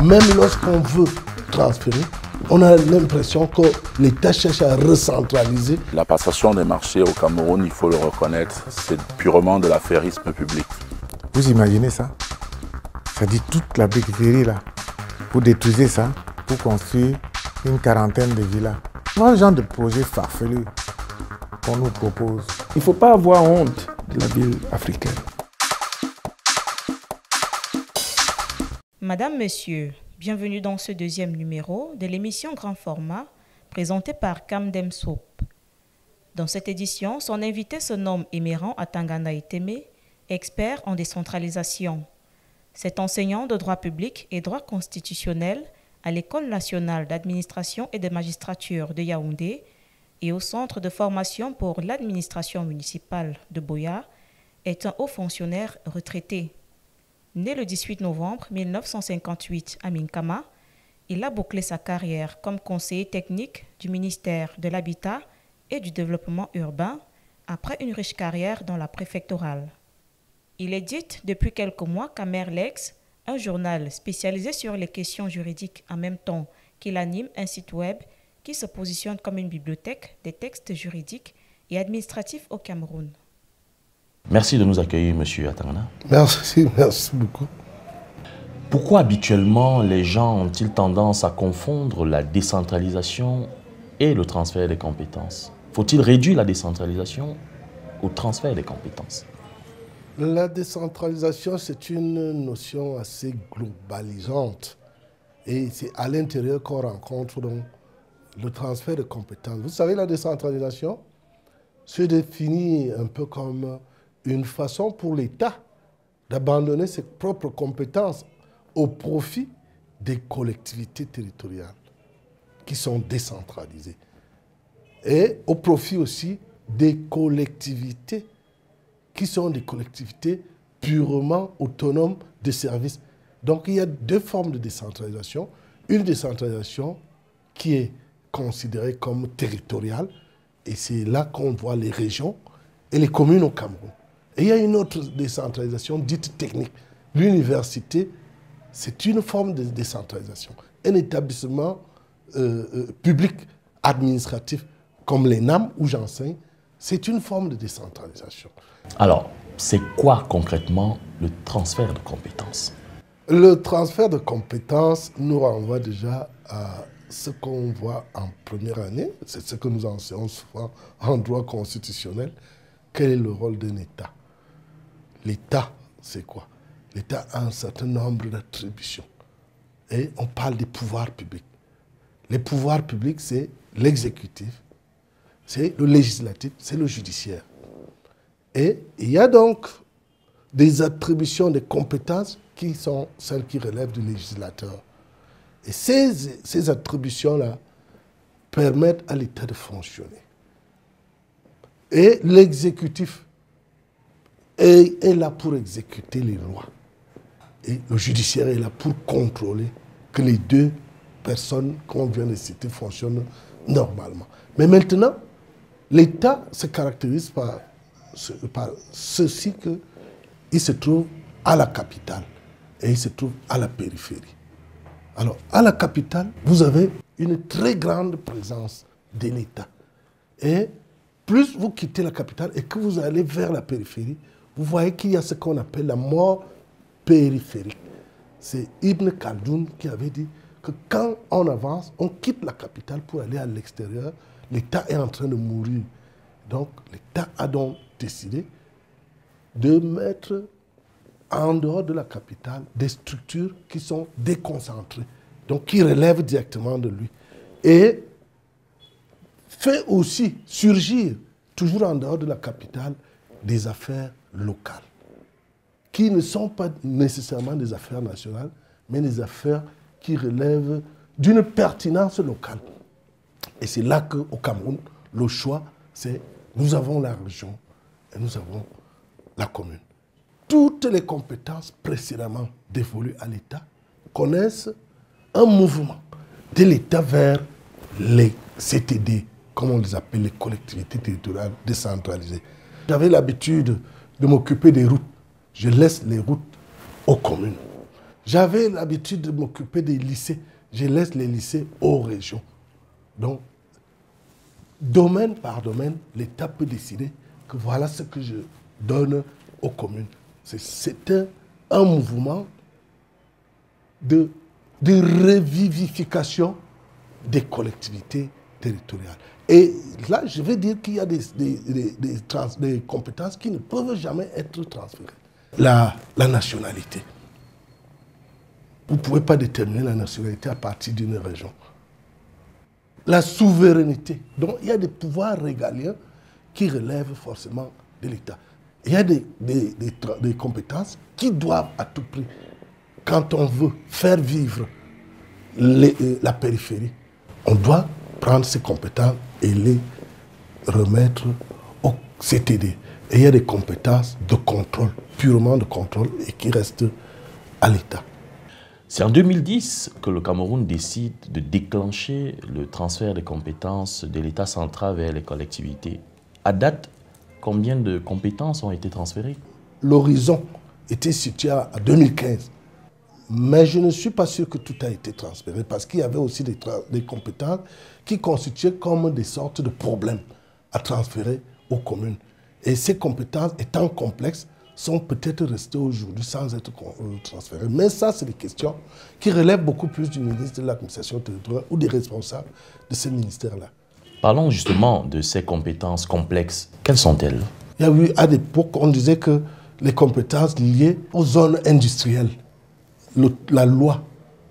même lorsqu'on veut transférer, on a l'impression que l'État cherche à recentraliser. La passation des marchés au Cameroun, il faut le reconnaître, c'est purement de l'affairisme public. Vous imaginez ça? Ça dit toute la périphérie là, pour détruire ça, pour construire une quarantaine de villas. Quel genre de projet farfelu qu'on nous propose? Il ne faut pas avoir honte de la ville africaine. Madame, Monsieur, bienvenue dans ce deuxième numéro de l'émission Grand Format présentée par Kamdem Soup. Dans cette édition, son invité se nomme Emeran Atangana Iteme, expert en décentralisation. C'est enseignant de droit public et droit constitutionnel à l'École nationale d'administration et de magistrature de Yaoundé et au Centre de formation pour l'administration municipale de Boya, est un haut fonctionnaire retraité. Né le 18 novembre 1958 à Minkama, il a bouclé sa carrière comme conseiller technique du ministère de l'Habitat et du Développement urbain après une riche carrière dans la préfectorale. Il édite depuis quelques mois Camerlex, un journal spécialisé sur les questions juridiques en même temps qu'il anime un site web qui se positionne comme une bibliothèque des textes juridiques et administratifs au Cameroun. Merci de nous accueillir, Monsieur Atangana. Merci beaucoup. Pourquoi habituellement les gens ont-ils tendance à confondre la décentralisation et le transfert des compétences? Faut-il réduire la décentralisation au transfert des compétences? La décentralisation, c'est une notion assez globalisante. Et c'est à l'intérieur qu'on rencontre donc le transfert de compétences. Vous savez, la décentralisation se définit un peu comme une façon pour l'État d'abandonner ses propres compétences au profit des collectivités territoriales qui sont décentralisées. Et au profit aussi des collectivités qui sont des collectivités purement autonomes de services. Donc il y a deux formes de décentralisation. Une décentralisation qui est considérée comme territoriale, et c'est là qu'on voit les régions et les communes au Cameroun. Et il y a une autre décentralisation dite technique. L'université, c'est une forme de décentralisation. Un établissement public administratif comme l'ENAM où j'enseigne, c'est une forme de décentralisation. Alors, c'est quoi concrètement le transfert de compétences? Le transfert de compétences nous renvoie déjà à ce qu'on voit en première année, c'est ce que nous enseignons souvent en droit constitutionnel. Quel est le rôle d'un État? L'État, c'est quoi? L'État a un certain nombre d'attributions. Et on parle des pouvoirs publics. Les pouvoirs publics, c'est l'exécutif, c'est le législatif, c'est le judiciaire. Et il y a donc des attributions de compétences qui sont celles qui relèvent du législateur. Et ces attributions-là permettent à l'État de fonctionner. Et l'exécutif est là pour exécuter les lois. Et le judiciaire est là pour contrôler que les deux personnes qu'on vient de citer fonctionnent normalement. Mais maintenant, l'État se caractérise par ceci qu'il se trouve à la capitale et il se trouve à la périphérie. Alors, à la capitale, vous avez une très grande présence de l'État. Et plus vous quittez la capitale et que vous allez vers la périphérie, vous voyez qu'il y a ce qu'on appelle la mort périphérique. C'est Ibn Khaldoun qui avait dit que quand on avance, on quitte la capitale pour aller à l'extérieur, l'État est en train de mourir. Donc, l'État a donc décidé de mettre en dehors de la capitale des structures qui sont déconcentrées, donc qui relèvent directement de lui. Et fait aussi surgir, toujours en dehors de la capitale, des affaires locales, qui ne sont pas nécessairement des affaires nationales, mais des affaires qui relèvent d'une pertinence locale. Et c'est là qu'au Cameroun, le choix, c'est nous avons la région et nous avons la commune. Toutes les compétences précédemment dévolues à l'État connaissent un mouvement de l'État vers les CTD, comme on les appelle, les collectivités territoriales décentralisées. J'avais l'habitude de m'occuper des routes. Je laisse les routes aux communes. J'avais l'habitude de m'occuper des lycées. Je laisse les lycées aux régions. Donc, domaine par domaine, l'État peut décider que voilà ce que je donne aux communes. C'est un mouvement de revivification des collectivités territoriales. Et là, je vais dire qu'il y a des compétences qui ne peuvent jamais être transférées. La nationalité. Vous ne pouvez pas déterminer la nationalité à partir d'une région. La souveraineté. Donc, il y a des pouvoirs régaliens qui relèvent forcément de l'État. Il y a des compétences qui doivent à tout prix, quand on veut faire vivre la périphérie, on doit prendre ces compétences et les remettre au CTD. Et il y a des compétences de contrôle, purement de contrôle, et qui restent à l'État. C'est en 2010 que le Cameroun décide de déclencher le transfert des compétences de l'État central vers les collectivités. À date, combien de compétences ont été transférées? L'horizon était situé à 2015. Mais je ne suis pas sûr que tout a été transféré parce qu'il y avait aussi des compétences qui constituaient comme des sortes de problèmes à transférer aux communes. Et ces compétences, étant complexes, sont peut-être restées aujourd'hui sans être transférées. Mais ça, c'est des questions qui relèvent beaucoup plus du ministre de l'administration territoriale ou des responsables de ce ministère-là. Parlons justement de ces compétences complexes. Quelles sont-elles? Il y a eu, à l'époque, on disait que les compétences liées aux zones industrielles, la loi,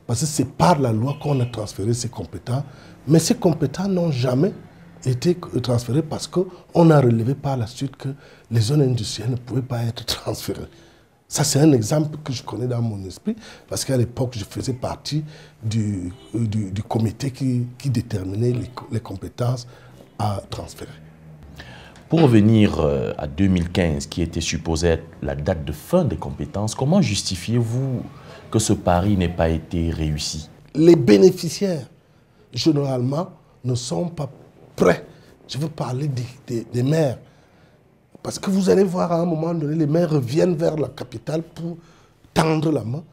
parce que c'est par la loi qu'on a transféré ces compétences, mais ces compétences n'ont jamais été transférées parce qu'on a relevé par la suite que les zones industrielles ne pouvaient pas être transférées. Ça, c'est un exemple que je connais dans mon esprit, parce qu'à l'époque, je faisais partie du comité qui déterminait les compétences à transférer. Pour revenir à 2015, qui était supposée être la date de fin des compétences, comment justifiez-vous que ce pari n'ait pas été réussi? Les bénéficiaires, généralement, ne sont pas prêts. Je veux parler des maires. Parce que vous allez voir à un moment donné, les maires reviennent vers la capitale pour tendre la main.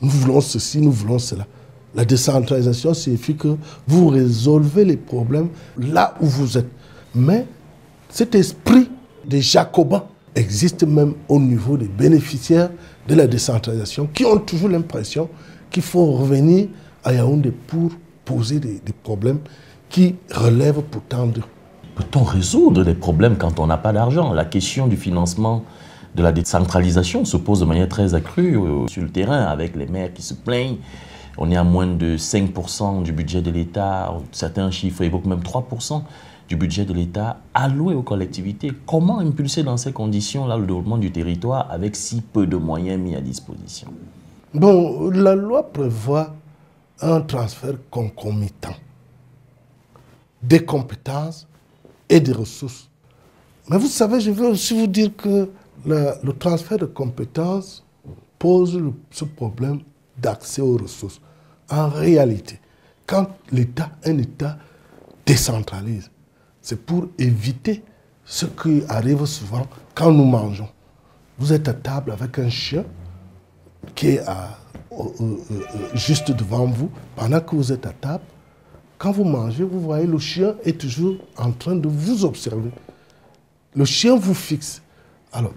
Nous voulons ceci, nous voulons cela. La décentralisation signifie que vous résolvez les problèmes là où vous êtes. Mais cet esprit des Jacobins existe même au niveau des bénéficiaires de la décentralisation qui ont toujours l'impression qu'il faut revenir à Yaoundé pour poser des problèmes qui relèvent pourtant d'eux. Peut-on résoudre des problèmes quand on n'a pas d'argent? La question du financement de la décentralisation se pose de manière très accrue sur le terrain avec les maires qui se plaignent. On est à moins de 5% du budget de l'État, certains chiffres évoquent même 3% du budget de l'État alloué aux collectivités. Comment impulser dans ces conditions-là le développement du territoire avec si peu de moyens mis à disposition? Bon, la loi prévoit un transfert concomitant des compétences et des ressources. Mais vous savez, je veux aussi vous dire que le transfert de compétences pose ce problème d'accès aux ressources. En réalité, quand un État décentralise, c'est pour éviter ce qui arrive souvent quand nous mangeons. Vous êtes à table avec un chien qui est juste devant vous, pendant que vous êtes à table. Quand vous mangez, vous voyez, le chien est toujours en train de vous observer. Le chien vous fixe. Alors,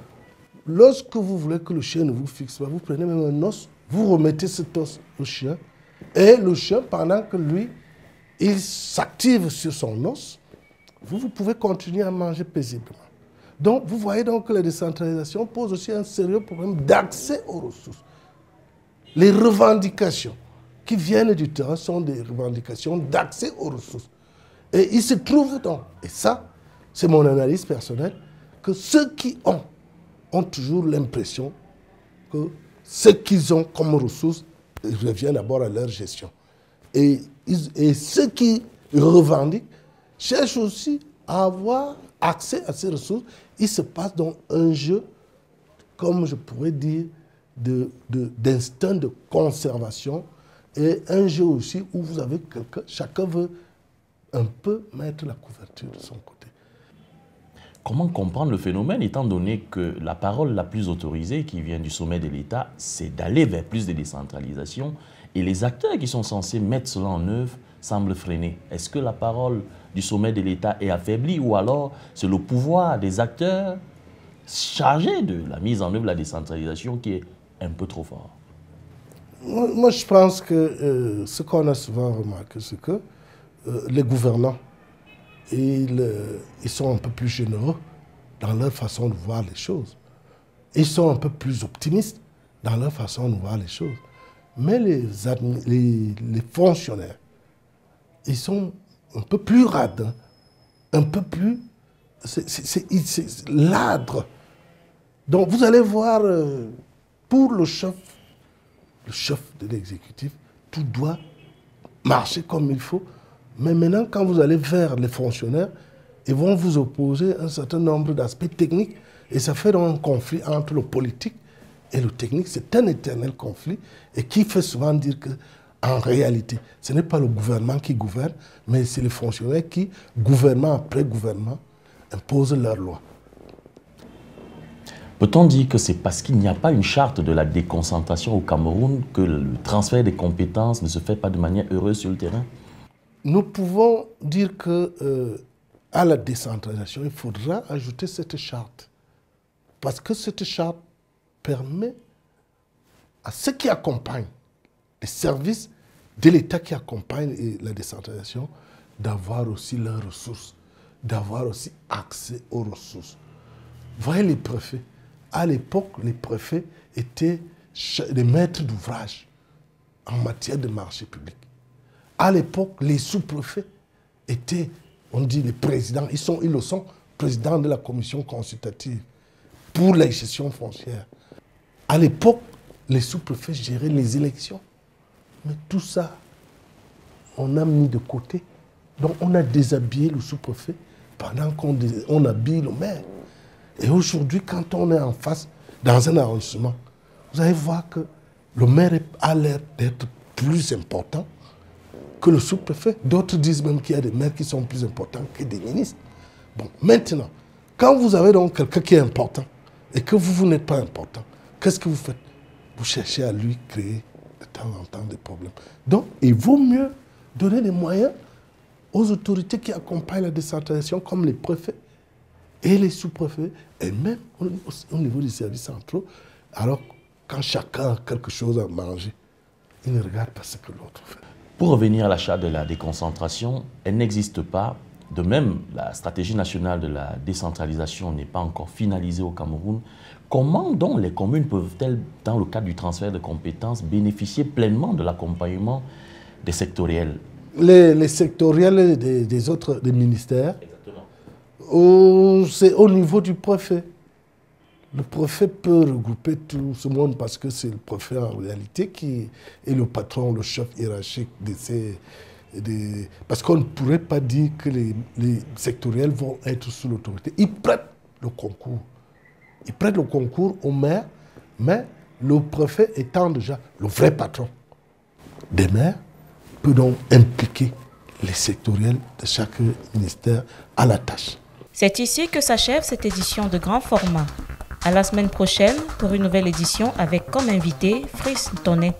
lorsque vous voulez que le chien ne vous fixe pas, vous prenez même un os, vous remettez cet os au chien, et le chien, pendant que lui, il s'active sur son os, vous pouvez continuer à manger paisiblement. Donc, vous voyez donc que la décentralisation pose aussi un sérieux problème d'accès aux ressources. Les revendications qui viennent du terrain sont des revendications d'accès aux ressources. Et il se trouve donc, et ça, c'est mon analyse personnelle, que ceux qui ont toujours l'impression que ce qu'ils ont comme ressources revient d'abord à leur gestion. Et ceux qui revendiquent cherchent aussi à avoir accès à ces ressources. Il se passe donc un jeu, comme je pourrais dire, d'instinct de conservation et un jeu aussi où vous avez chacun veut un peu mettre la couverture de son côté. comment comprendre le phénomène étant donné que la parole la plus autorisée qui vient du sommet de l'État, c'est d'aller vers plus de décentralisation et les acteurs qui sont censés mettre cela en œuvre semblent freiner. Est-ce que la parole du sommet de l'État est affaiblie ou alors c'est le pouvoir des acteurs chargés de la mise en œuvre de la décentralisation qui est un peu trop fort? Moi, je pense que ce qu'on a souvent remarqué, c'est que les gouvernants, ils sont un peu plus généreux dans leur façon de voir les choses. Ils sont un peu plus optimistes dans leur façon de voir les choses. Mais les fonctionnaires, ils sont un peu plus radins, un peu plus... C'est ladre. Donc vous allez voir, pour le chef de l'exécutif, tout doit marcher comme il faut. Mais maintenant, quand vous allez vers les fonctionnaires, ils vont vous opposer un certain nombre d'aspects techniques. Et ça fait donc un conflit entre le politique et le technique. C'est un éternel conflit et qui fait souvent dire qu'en réalité, ce n'est pas le gouvernement qui gouverne, mais c'est les fonctionnaires qui, gouvernement après gouvernement, imposent leurs lois. Peut-on dire que c'est parce qu'il n'y a pas une charte de la déconcentration au Cameroun que le transfert des compétences ne se fait pas de manière heureuse sur le terrain? Nous pouvons dire que à la décentralisation, il faudra ajouter cette charte. Parce que cette charte permet à ceux qui accompagnent les services de l'État qui accompagnent la décentralisation d'avoir aussi leurs ressources, d'avoir aussi accès aux ressources. Voyez les préfets. À l'époque, les préfets étaient les maîtres d'ouvrage en matière de marché public. À l'époque, les sous-préfets étaient, on dit, les présidents. Ils le sont, présidents de la commission consultative pour la gestion foncière. À l'époque, les sous-préfets géraient les élections. Mais tout ça, on a mis de côté. Donc, on a déshabillé le sous-préfet pendant qu'on habille le maire. Et aujourd'hui, quand on est en face, dans un arrondissement, vous allez voir que le maire a l'air d'être plus important que le sous-préfet. D'autres disent même qu'il y a des maires qui sont plus importants que des ministres. Bon, maintenant, quand vous avez donc quelqu'un qui est important et que vous n'êtes pas important, qu'est-ce que vous faites? Vous cherchez à lui créer de temps en temps des problèmes. Donc, il vaut mieux donner des moyens aux autorités qui accompagnent la décentralisation, comme les préfets et les sous-préfets, et même au niveau des services centraux. Alors, quand chacun a quelque chose à manger, il ne regarde pas ce que l'autre fait. Pour revenir à la charte de la déconcentration, elle n'existe pas. De même, la stratégie nationale de la décentralisation n'est pas encore finalisée au Cameroun. Comment donc les communes peuvent-elles, dans le cadre du transfert de compétences, bénéficier pleinement de l'accompagnement des sectoriels? Les sectoriels des ministères, c'est au niveau du préfet. Le préfet peut regrouper tout ce monde parce que c'est le préfet en réalité qui est le patron, le chef hiérarchique de ces... parce qu'on ne pourrait pas dire que les sectoriels vont être sous l'autorité. Ils prêtent le concours. Ils prêtent le concours au maire, mais le préfet étant déjà le vrai patron des maires, peut donc impliquer les sectoriels de chaque ministère à la tâche. C'est ici que s'achève cette édition de grand format. À la semaine prochaine pour une nouvelle édition avec comme invité Friss Tonnet.